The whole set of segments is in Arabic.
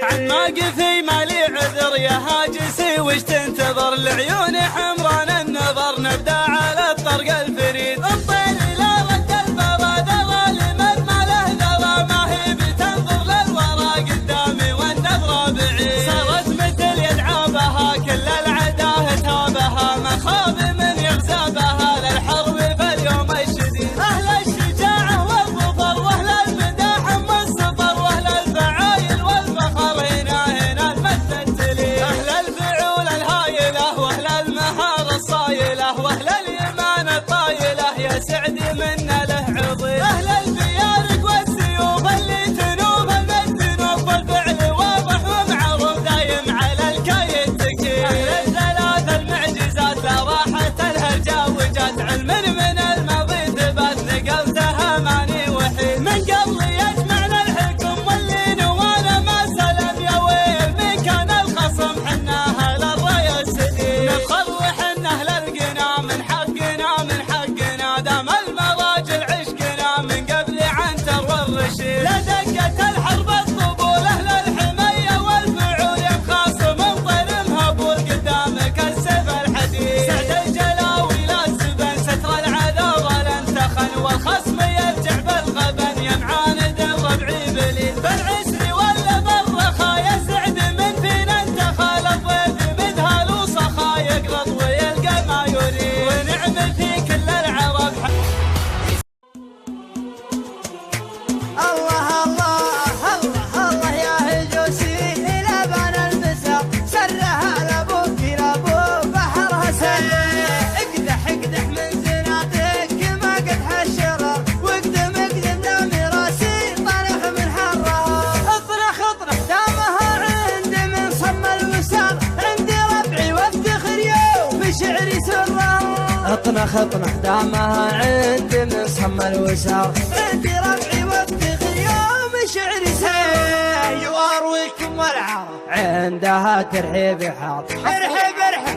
عالماقفي مالي عذر يا هاجسي وش تنتظر؟ العيون حمران النظر نبدا على الطرق الفريد. الطير لا رد البرى ذرى لمن ما له ذرى ما هي بتنظر للورى قدامي والنظرة بعيد. صارت مثل يدعى بها كل العداه تابها ما خاب من يغزى بها للحرب فاليوم الشديد. أهل الشجاعة والظفر وأهل المداحم والسفر وأهل الفعايل والفخر هنا المثلين. أهل الفعول الهايلة وأهل المهارة الصايلة وأهل اليمان الطايلة يا سعدي منا له عضي. أهل البيارق والسيوف اللي تنوب المجنوب والفعل واضح ومعروف دايم على الكايد تكيل. أهل الثلاث المعجزات لا راحت الهرجة وجات علم من الماضي ثبات نقلتها ماني وحيد. من قبل يجمعنا الحكم واللي نوانا ما سلم يا ويل من كان الخصم حناها للراي السديد. نبخل وحنا للقنا من حقنا دام المراجل عشقنا من قبل عنتر والرشيد. لا دقت الحرب الطبول اهل الحميه والفعول يمخاصم طير مهبول قدامك السيف الحديد. سعد الجلاوي لا الزبن ستر العذار لانتخن والخصم يرجع بالغبن يا معاند الربعي بليد. بالعسر ولا بالرخا يا سعد من فينا انتخى الضيف مذهل وصخا يقرض ويلقى ما يريد. ونعم في كل العرب الله الله الله الله يا هجوسي لبن المسا سرها لابوك لابو بحرها سر. اقدح من زناتك ما قدح الشرر واقدم لمراسي طرح من حرها. اطرح دامها عندي من صم الوسار عندي ربعي وافتخر يوم بشعري سرها. اطنخ دامها عندي من صم الوسار عندي ربعي وافتخر يوم شعري سير. وارويكم والعرب عندها ترحيب حاط ارحب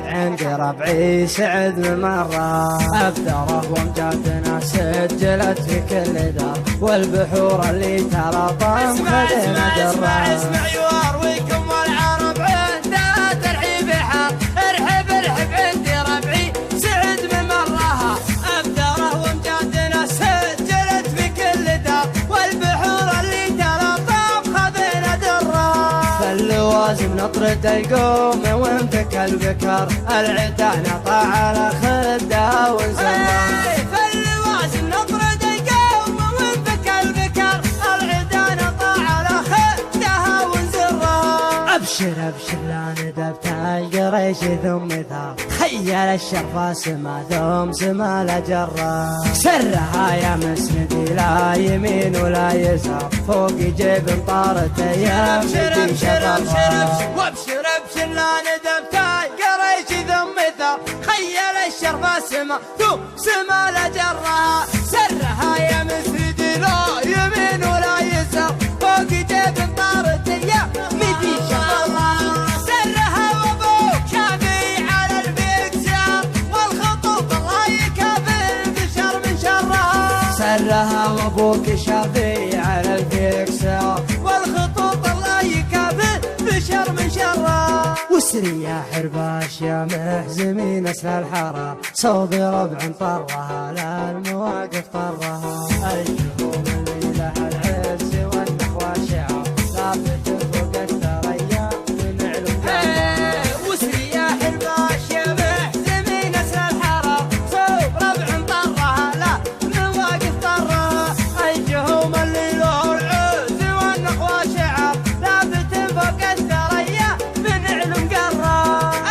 عندي ربعي سعد بمرة أبدره وامجادنا سجلت في كل دار والبحور اللي تلاطم خذنا درة. اسمع يوارويكم والعرب عندها ترحيب حاط ارحب عندي ربعي سعد بمرة أبدره وامجادنا سجلت في كل دار والبحور اللي تلاطم خذنا درة. فاللوازم نطرد القوم وانفك البكر العدا نطع على خدها ونزرها. فاللوازم نطرد القوم وانفك البكر العدا نطع على خدها ونزرها. ابشر لا ندبت القريش ثم ثار خيل الشرفة سما ثم سما لجرة. سرها يا مسندي لا يمين ولا يسار فوق جيب طارت يا مسندي شرفها. وابشر لا ندبت القريش ثم ثار خيل الشرفة سما ثم سما لجرة. سرها يا مسندي لا يمين ولا يسار فوق جيب طارت يا مسندي شرفها. سرها وابوك شافي على البكسار والخطوط الله يكافئ بشر من شرها. سرها وابوك شافي على البكسار والخطوط الله يكافئ بشر من شرها. وسري يا حرباش يا محزمين اسل الحرى صوب ربع طرها لا المواقف طرها. الجهوم اللي لها العز والنخوة شعر ثابت فوق الثريا من علو. وسري يا حرباش يا محزمين اسل الحرى صوب ربع طرها لا المواقف طرها. الجهوم اللي له العز والنخوة شعر ثابت فوق الثريا من علو مقرة.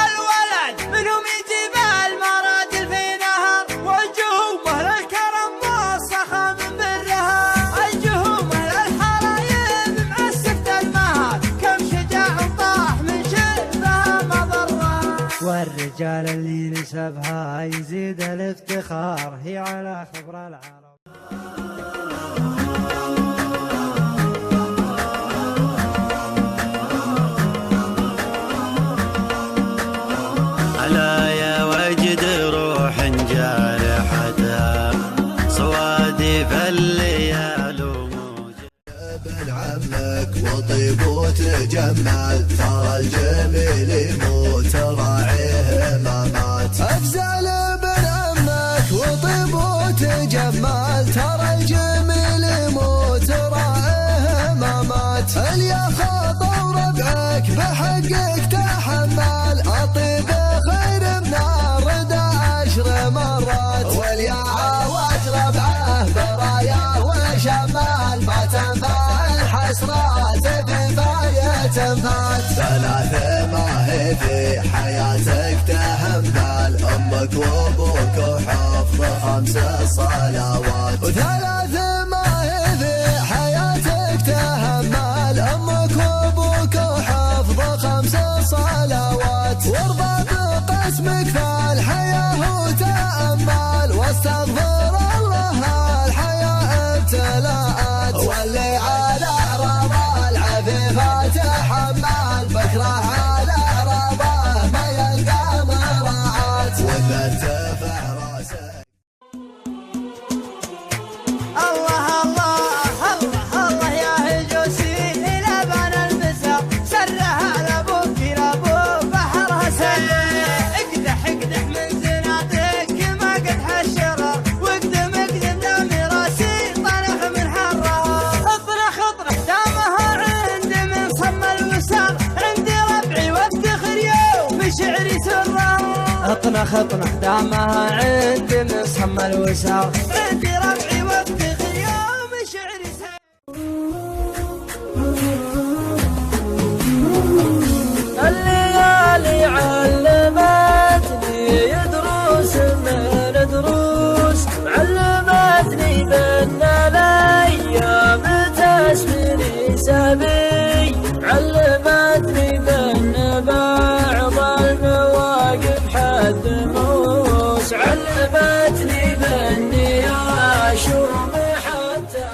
الولد منهم يجيب المراجل في نهر والجهوم اهل الكرم والسخا من برها. الجهوم اهل الحرايب معسكة المهر كم شجاع طاح من شربها مضرة. والرجال اللي نسبها يزيد الافتخار هي على خبر العرب. ألا يا وجد روح جارحتها صوادي فالليال موج. ابن عمك وطيب وطيب وتجمل، ترى الجميل يموت راعيه ما مات. افزل ابن امك وطيب وتجمل، ترى الجميل يموت راعيه ما مات. اليا خاطر ربعك بحقك تحمل، اطيب خير من الردى 10 مرات. واليا عاوج ربعه برايا وشمال، ما تنفع الحسرات كفايه تنفات. 3 ما هي في حياتك تهمل، امك وابوك وحفظ 5 صلوات. و3 ما هي في حياتك تهمل، امك وابوك وحفظ 5 صلوات. وارضى بقسمك في الحياه وتامل، واستغفر الله الحياه ابتلاءات. واللي على اعراض العفيفه تحمل، بكره على اعراضه ما يلقى مراعات. ومن ترفع راسك الله الله الله الله يا هجوسي، لبن البسا سرها لابوك لابو بحرها سل. اقدح اقدح من زنادك ما قدح الشرر، واقدم اقدم دام راسي طنخ من حرها. اطرح اطرح دامها عندي من صم الوسار، عندي ربعي وافتخر يوم بشعري سره. اطنخ اطنخ دامها عندي من صم الوسار، عندي ربعي وافتخر يوم شعري سر. الليالي علمتني دروس من دروس، علمتني بأن الأيام تسبني سبي، علمتني بأن بعض المواقف حد موس، علمتني بأني أشوم حتى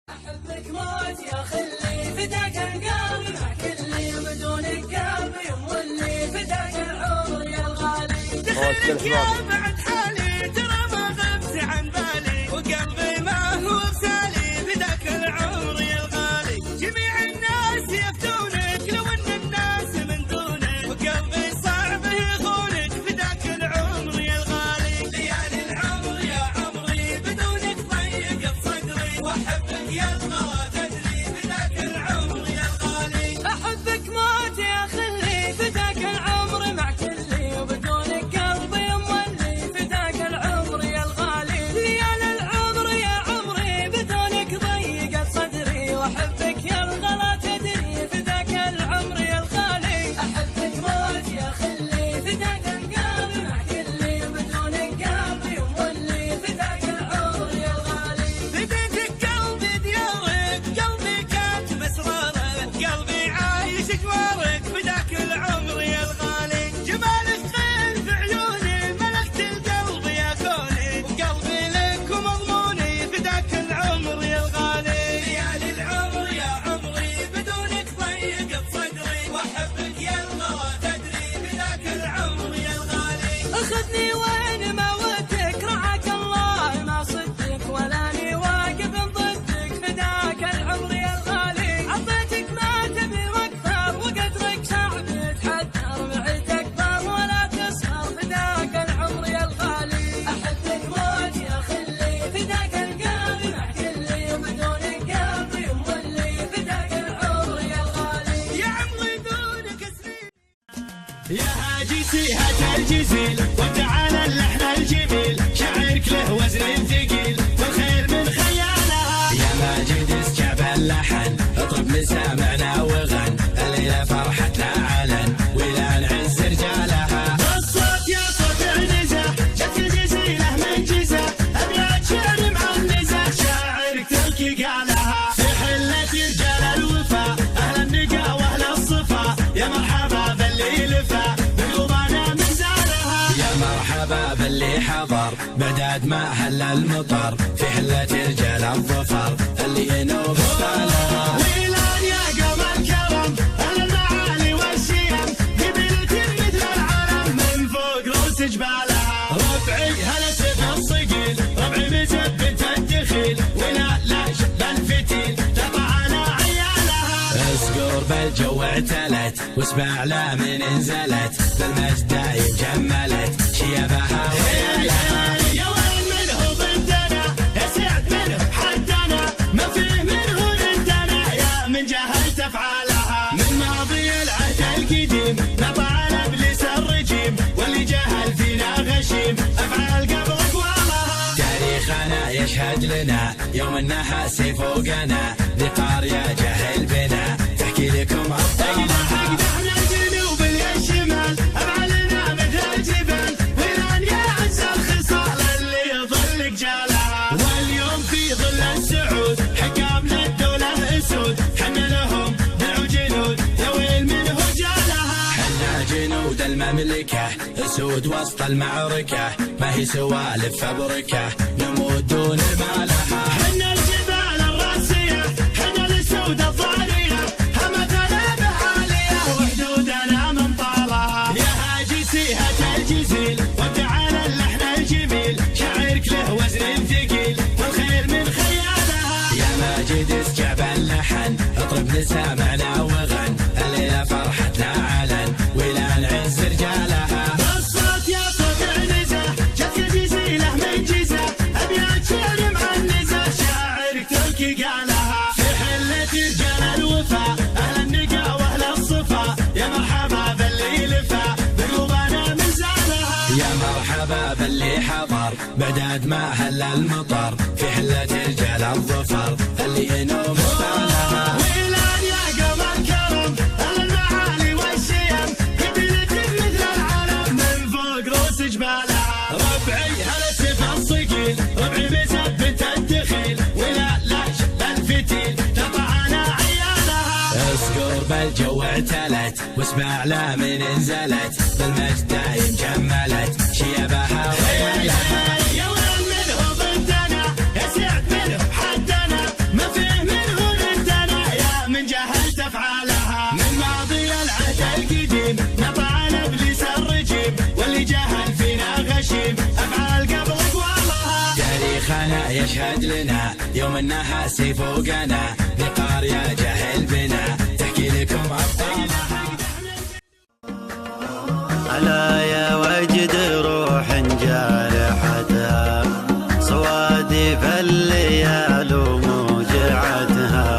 أحبك موت يا خلي فداك القلب، مع كلي بدونك قلبي مولي فداك العمر يا الغالي. دخلك يا بعد حالي ترى ما غبت عن بالي، وقلبي ما هو بسالي فداك العمر يا الغالي. جميع الناس يفتونك لو ان الناس من دونك، وقلبي صعب يخونك فداك العمر يا الغالي. ليالي العمر يا عمري بدونك ضيقت صدري، واحبك يا الغلا تدري فداك العمر يا الغالي. احبك موت يا خلي فداك العمر، مع كلي وبدونك قلبي مولي فداك العمر يا الغالي. ليالي العمر يا عمري بدونك ضيقت صدري، واحبك يا الغلا تدري فداك العمر يا الغالي. احبك موت يا خلي فداك القلب، مع كلي وبدونك قلبي مولي فداك العمر يا الغالي. بديتك قلبي ديارك، قلبي كاتم اسرارك، قلبي عايش جوارك فداك العمر يا الغالي. جمالك خير في عيوني، ملكت القلب يا كوني، وقلبي لك ومضموني فداك العمر يا الغالي. ليالي العمر يا عمري بدونك ضيقت صدري، واحبك يا الغلا تدري فداك العمر يا الغالي. اخذني وين ما ودك رعاك الله، ما صدق ولاني واقف ضدك فداك العمر يا الغالي. عطيتك ما تبي واكثر، وقدرك صعب يتحدر، معي تكبر ولا تصغر فداك العمر يا الغالي. احبك موت يا خلي فداك القلب، مع كلي وبدونك قلبي مولي فداك العمر يا الغالي. يا عمري دونك سنين يا هاجسي هات الجزيل، وتعالى اللحن الجميل، شعرك له وزن ثقيل والخير من خيالها. يا ماجد اسكب اللحن اطرب مسامعنا وغن، الليلة فرحتنا علن ولا نعز رجالها. الصوت يا صوت عنزة جت الجزيلة من جزة، ابيات شعر معنزة شاعرك تلقي قالها. في حلة رجال الوفا اهل النقا واهل الصفا، يا مرحبا باللي لفا بقلوبنا من زالها. يا مرحبا باللي حضر بداد ما هل المطر، في حلة رجال الظفر اللي ينوب طالها. ويلان يا قوم الكرم اهل المعالي والشيم، قبيلة مثل العلم من فوق روس جبالها. ربعي هلا سيف الصقيل، ربعي مثبت الدخيل، ولا لا شب الفتيل تطع على عيالها. اسقر اسكر بالجو اعتلت واسمع لا من انزلت بالمجد دايم جملت شيبها ويلها. يا وين منه بنتنا يا سعد منه حدنا ما فيه منه ننتنا يا من جهلت افعالها من ماضي العهد القديم نطع ابليس الرجيم واللي جهل فينا غشيم افعال قبل اقوالها. تاريخنا يشهد لنا يوم النحاس فوقنا ذقار يا جهل بنا تحكي لكم ابطالها. احنا الجنوب الشمال افعالنا مثل الجبال ولان يعز الخصال اللي يظل جالها. واليوم في ظل السعود حكام للدولة اسود حنا لهم دعوا جنود يا ويل منه جالها. حنا جنود المملكة اسود وسط المعركة ما هي سوالف فبركة نموت دون مالها. حنا الجبال الراسية حنا الاسود الضارية همتنا بعالية وحدودنا من طالها. يا هاجسي هات الجزيل وابدع اللحن الجميل شاعرك له وزن ثقيل والخير من خيالها. يا ماجد اسكب اللحن اطرب لسامعنا وغن الليلة فرحتنا علن ولا نعز رجالها. الصوت يا صوت عنزة جتك جزيلة من جزة أبيات شعر معنزة شاعرك تركي قالها. في حلة رجال الوفا أهل النقا وأهل الصفا يا مرحبا باللي لفا بقلوبنا مزالها. يا مرحبا باللي حضر بعداد ما هل المطر في حلة رجال الظفر اللي ينوم استانها. ويلان يا قمر كرم أهل المعالي والشيم قبيلتك مثل العلم من فوق روس جبالها. ربعي هلا سيف الصقيل ربعي بثبت الدخيل ولا لا شب الفتيل تطعنا عيالها. اسكر بالجو اعتلت واسمع لا من انزلت بالمجد دايم جملت شيبها ويلها. يا وين منه بنتنا يا سعد منه حدنا ما فيه منه ننتنا يا من جهلت افعالها. من ماضي العهد القديم نطع ابليس الرجيم واللي جهل فينا غشيم افعال قبل اقوالها. تاريخنا يشهد لنا يوم النحاس فوقنا ذقار يا جهل بنا تحكي لكم ابطالها. ألا يا وجد روح جارحتها صوادف الليال وموجعتها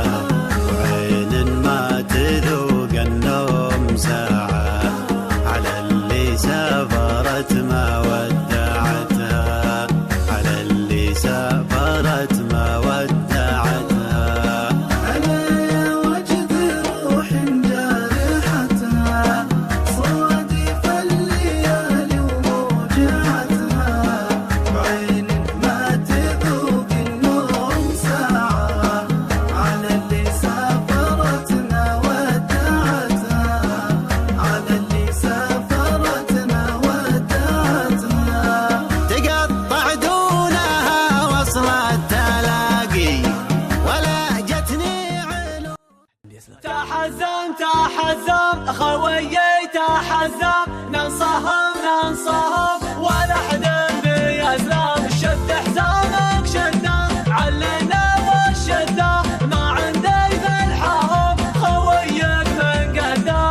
وعين ما تذوق النوم ساعة على اللي سافرت ما ودعتها على اللي سافرت ما ودعتها. ألا يا وجد روح جارحتها صوادف الليالي وموجعتها وعين ما تذوق النوم ساعة على اللي سافرتنا ودعتها على اللي سافرتنا ودعتها. تقطع دونها وصل التلاقي ولا جتني علوم. تحزم تحزم خويي تحزم ننصهم ولا حد بيزلم شد حزامك شده علنا والشده ما عندي بالحهم خويك من قده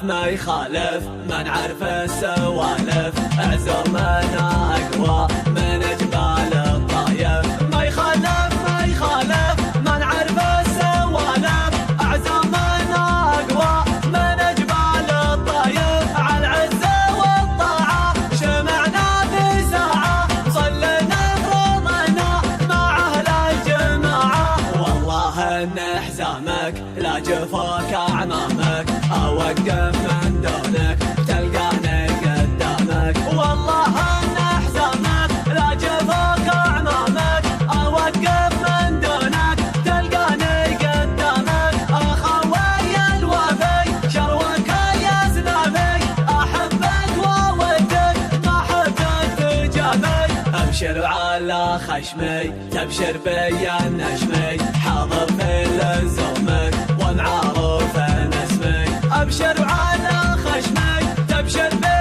ما يخالف ما نعرف السوالف عزومنا اقوى من جبال الطايف. ما يخالف ما نعرف السوالف اعزومنا اقوى من جبال الطايف. على العزه والطاعه شمعنا في ساعه صلينا فرضنا مع اهل الجماعه. والله ان حزامك لا جفاك اعمامك اوقف من دونك تلقاني قدامك. والله ان حزامك لا جفاك اعمامك اوقف من دونك تلقاني قدامك. اخوي الوفي شروك يا زنامي احبك وودك ما حبك تجامي. ابشر على خشمي تبشر بي النشمي حاضر في لزومك ومعروف اسمي. ابشر على خشمي تبشر بي